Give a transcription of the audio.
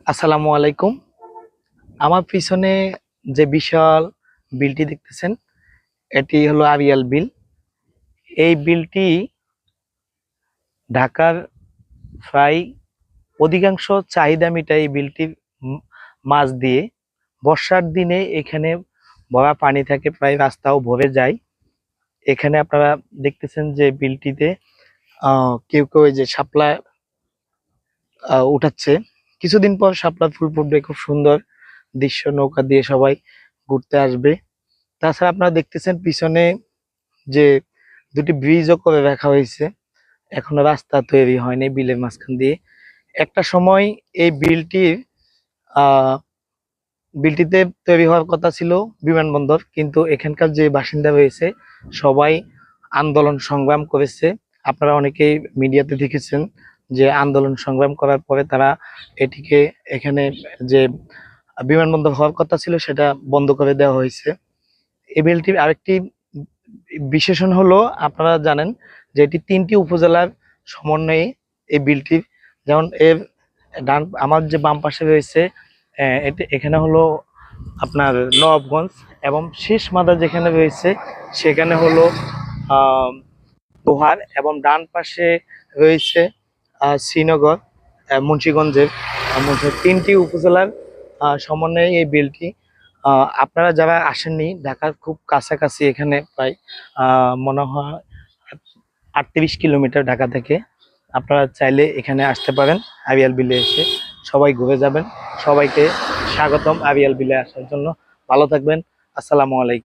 আসসালামু আলাইকুম। আমার পিছনে যে বিশাল বিলটি দেখতেছেন, এটি হলো আরিয়াল বিল। এই বিলটি ঢাকার প্রায় অধিকাংশ চাহিদা মেটায়। এই বিলটির মাছ দিয়ে বর্ষার দিনে এখানে ভরা পানি থাকে, প্রায় রাস্তাও ভরে যায়। এখানে আপনারা দেখতেছেন যে বিলটিতে কেউ কেউ এই যে শাপলা উঠাচ্ছে। কিছুদিন পর শাপলা ফুল ফুটবে, খুব সুন্দর দৃশ্য, নৌকা দিয়ে সবাই ঘুরতে আসবে। তাছাড়া আপনারা দেখতেছেন পিছনে যে দুটি ব্রিজও করে রাখা হয়েছে, এখনো রাস্তা তৈরি হয়নি বিলের মাঝখান দিয়ে। একটা সময় এই আহ বিলটিতে তৈরি হওয়ার কথা ছিল বিমানবন্দর, কিন্তু এখানকার যে বাসিন্দা রয়েছে সবাই আন্দোলন সংগ্রাম করেছে। আপনারা অনেকেই মিডিয়াতে দেখেছেন যে আন্দোলন সংগ্রাম করার পরে তারা এটিকে, এখানে যে বিমানবন্দর হওয়ার কথা ছিল সেটা বন্ধ করে দেওয়া হয়েছে। এই বিলটির আরেকটি বিশেষণ হলো, আপনারা জানেন যে এটি 3টি উপজেলার সমন্বয়ে এই বিলটির। যেমন এর আমার যে বাম পাশে রয়েছে, এখানে হলো আপনার নবাবগঞ্জ, এবং শেষ মাথা যেখানে রয়েছে সেখানে হলো দোহার, এবং ডান পাশে রয়েছে শ্রীনগর, মুন্সিগঞ্জের। 3টি উপজেলার সমন্বয়ে এই বিলটি। আপনারা যারা আসেননি, ঢাকার খুব কাছাকাছি, এখানে প্রায় মনে হয় 38 কিলোমিটার ঢাকা থেকে। আপনারা চাইলে এখানে আসতে পারেন, আরিয়াল বিলে এসে সবাই ঘুরে যাবেন। সবাইকে স্বাগতম আরিয়াল বিলে আসার জন্য। ভালো থাকবেন। আসসালামু আলাইকুম।